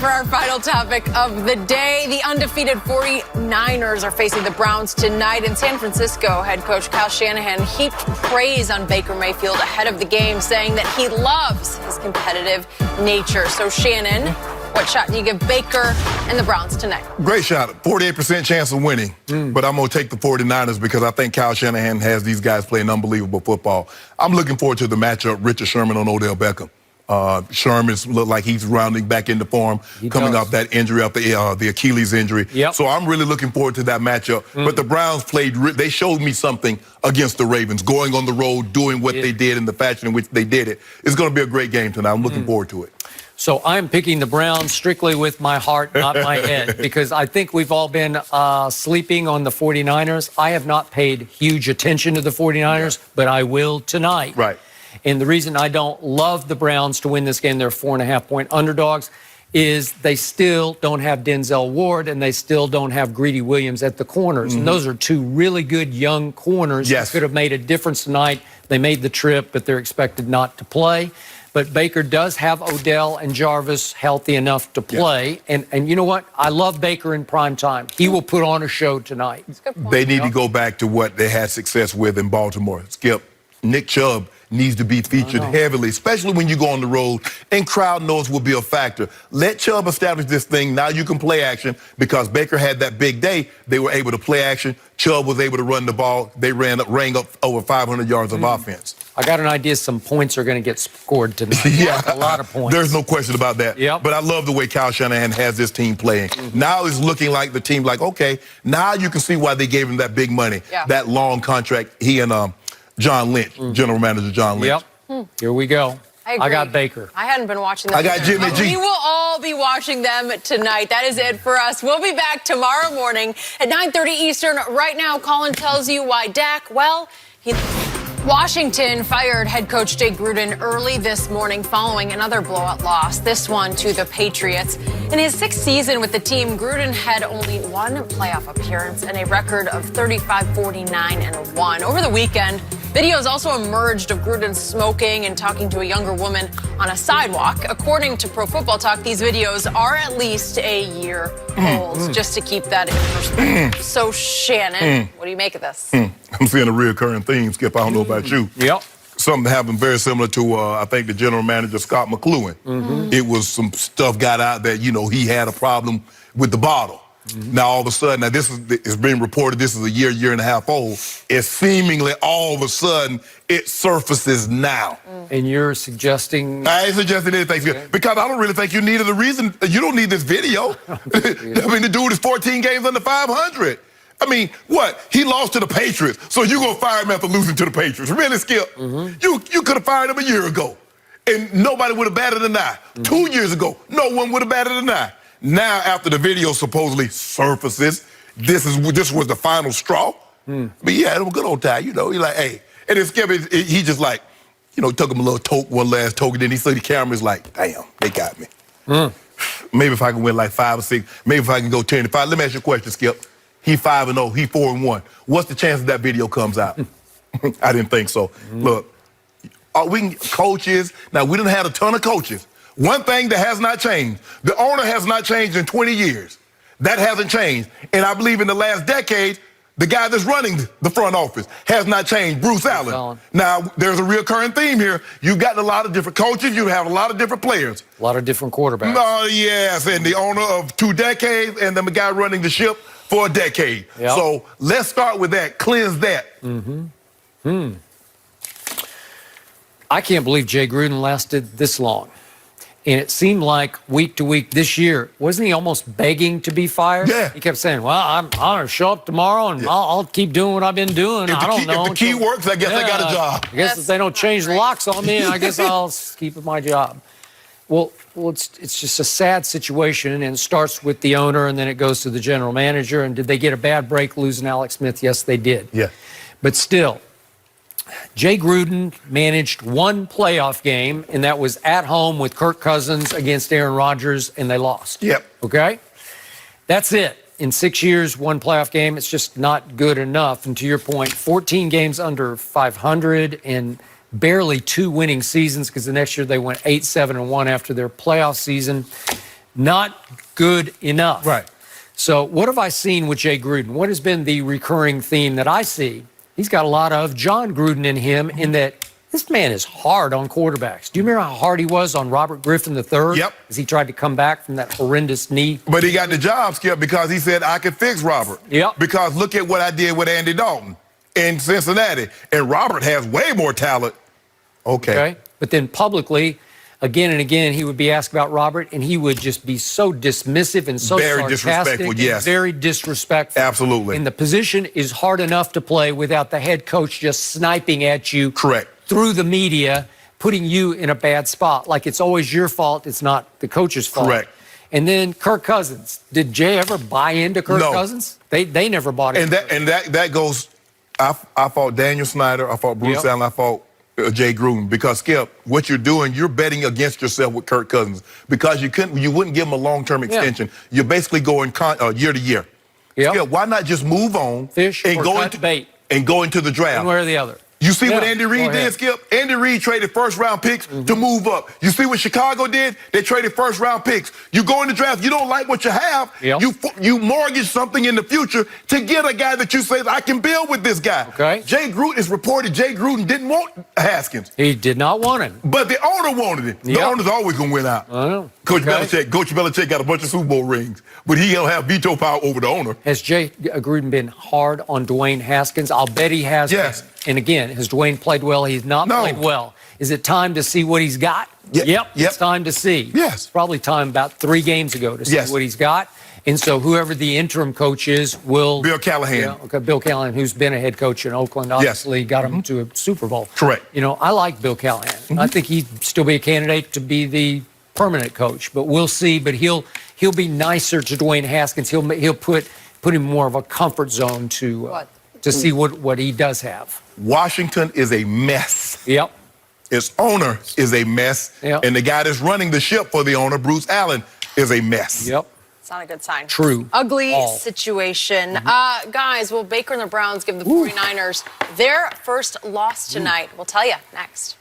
for our final topic of the day. The undefeated 49ers are facing the Browns tonight in San Francisco. Head coach Kyle Shanahan heaped praise on Baker Mayfield ahead of the game, saying that he loves his competitive nature. So, Shannon, what shot do you give Baker and the Browns tonight? Great shot. 48% chance of winning. But I'm going to take the 49ers because I think Kyle Shanahan has these guys playing unbelievable football. I'm looking forward to the matchup, Richard Sherman on Odell Beckham. Sherman's look like he's rounding back into form, coming off that injury, off the Achilles injury. So I'm really looking forward to that matchup. But the Browns they showed me something against the Ravens, going on the road, doing what they did in the fashion in which they did it. It's going to be a great game tonight. I'm looking forward to it. So I'm picking the Browns strictly with my heart, not my head, because I think we've all been sleeping on the 49ers. I have not paid huge attention to the 49ers, but I will tonight. Right. And the reason I don't love the Browns to win this game, they're 4.5-point underdogs, is they still don't have Denzel Ward and they still don't have Greedy Williams at the corners. And those are two really good young corners that could have made a difference tonight. They made the trip, but they're expected not to play. But Baker does have Odell and Jarvis healthy enough to play. And you know what? I love Baker in prime time. He will put on a show tonight. They need to go back to what they had success with in Baltimore. Skip, Nick Chubb needs to be featured heavily, especially when you go on the road, and crowd noise will be a factor. Let Chubb establish this thing. Now you can play action because Baker had that big day. They were able to play action. Chubb was able to run the ball. They rang up over 500 yards of offense. I got an idea some points are going to get scored tonight. A lot of points. There's no question about that. But I love the way Kyle Shanahan has this team playing. Now it's looking like the team, like, okay, now you can see why they gave him that big money, that long contract, he and John Lynch, General Manager John Lynch. Here we go. I got Baker. I hadn't been watching them. I got Jimmy G. We will all be watching them tonight. That is it for us. We'll be back tomorrow morning at 9:30 Eastern. Right now, Colin tells you why Dak, well, Washington fired head coach Jay Gruden early this morning following another blowout loss, this one to the Patriots. In his sixth season with the team, Gruden had only one playoff appearance and a record of 35-49-1. Over the weekend, videos also emerged of Gruden smoking and talking to a younger woman on a sidewalk. According to Pro Football Talk, these videos are at least a year old, just to keep that in perspective. So, Shannon, what do you make of this? I'm seeing a reoccurring theme, Skip. I don't know about you. Something happened very similar to, I think, the general manager, Scott McLuhan. It was some stuff got out that, you know, he had a problem with the bottle. Now, all of a sudden, now this is being reported, this is a year and a half old. It's seemingly all of a sudden, it surfaces now. And you're suggesting? I ain't suggesting anything, because I don't really think you needed a reason. You don't need this video. I mean, the dude is 14 games under 500. I mean, what? He lost to the Patriots, so you're going to fire him after losing to the Patriots. Really, Skip? You could have fired him a year ago, and nobody would have batted an eye. 2 years ago, no one would have batted an eye. Now, after the video supposedly surfaces, this was the final straw. But yeah, it was a good old time, you know. He's like, hey. And then Skip, he just like, you know, took him a little toke, one last toke, and then he saw the camera's like, damn, they got me. Maybe if I can win like 5 or 6, maybe if I can go 10-5. Let me ask you a question, Skip. He 5-0, he 4-1. What's the chance that video comes out? I didn't think so. Look, coaches, now we didn't have a ton of coaches. One thing that has not changed, the owner has not changed in 20 years. That hasn't changed. And I believe in the last decade, the guy that's running the front office has not changed, Bruce Allen. Now, there's a recurring theme here. You've gotten a lot of different coaches. You have a lot of different players. A lot of different quarterbacks. Yes, and the owner of 2 decades and the guy running the ship for a decade. So let's start with that. Cleanse that. I can't believe Jay Gruden lasted this long. And it seemed like week to week this year, wasn't he almost begging to be fired? He kept saying, well, I'm going to show up tomorrow and I'll keep doing what I've been doing. I don't know. If the key works, I guess I got a job. I guess if they don't change the locks on me, I guess I'll keep my job. Well, it's just a sad situation, and it starts with the owner, and then it goes to the general manager. And did they get a bad break losing Alex Smith? Yes, they did. But still, Jay Gruden managed one playoff game, and that was at home with Kirk Cousins against Aaron Rodgers, and they lost. Okay? That's it. In 6 years, one playoff game, it's just not good enough. And to your point, 14 games under 500 and barely 2 winning seasons, because the next year they went 8-7-1 after their playoff season. not good enough. Right. So what have I seen with Jay Gruden? What has been the recurring theme that I see? He's got a lot of John Gruden in him in that this man is hard on quarterbacks. Do you remember how hard he was on Robert Griffin III? Yep. As he tried to come back from that horrendous knee. But he got the job, Skip, because he said, I can fix Robert. Yep. Because look at what I did with Andy Dalton in Cincinnati. And Robert has way more talent. Okay. But then publicly, again and again, he would be asked about Robert, and he would just be so dismissive and so Very sarcastic. disrespectful, yes. Very disrespectful. Absolutely. And the position is hard enough to play without the head coach just sniping at you. Correct. Through the media, putting you in a bad spot. Like it's always your fault. It's not the coach's fault. Correct. And then Kirk Cousins. Did Jay ever buy into Kirk Cousins? They never bought into And that goes, I fought Daniel Snyder, I fought Bruce Allen, I fought Jay Gruden, because Skip, what you're doing, you're betting against yourself with Kirk Cousins because you wouldn't give him a long-term extension. You're basically going year to year. Skip, why not just move on and go into the draft? One way or the other. You see what Andy Reid did, Skip? Andy Reid traded first-round picks to move up. You see what Chicago did? They traded first-round picks. You go in the draft, you don't like what you have, you mortgage something in the future to get a guy that you say, I can build with this guy. Okay. Jay Gruden is reported Jay Gruden didn't want Haskins. He did not want him. But the owner wanted him. The owner's always going to win out. I know. Coach Belichick got a bunch of Super Bowl rings, but he don't have veto power over the owner. Has Jay Gruden been hard on Dwayne Haskins? I'll bet he has. Yes. And again, has Dwayne played well? He's not played well. Is it time to see what he's got? Yep. It's time to see. Yes. It's probably time about 3 games ago to see what he's got. And so whoever the interim coach is will... Bill Callahan. Bill Callahan, who's been a head coach in Oakland, obviously got him to a Super Bowl. Correct. You know, I like Bill Callahan. I think he'd still be a candidate to be the permanent coach, but we'll see. But he'll be nicer to Dwayne Haskins. He'll put him more of a comfort zone to see what he does have. Washington is a mess. Yep. Its owner is a mess. Yep. And the guy that's running the ship for the owner, Bruce Allen, is a mess. Yep. It's not a good sign. True. Ugly situation. Guys, will Baker and the Browns give the 49ers their first loss tonight? We'll tell you next.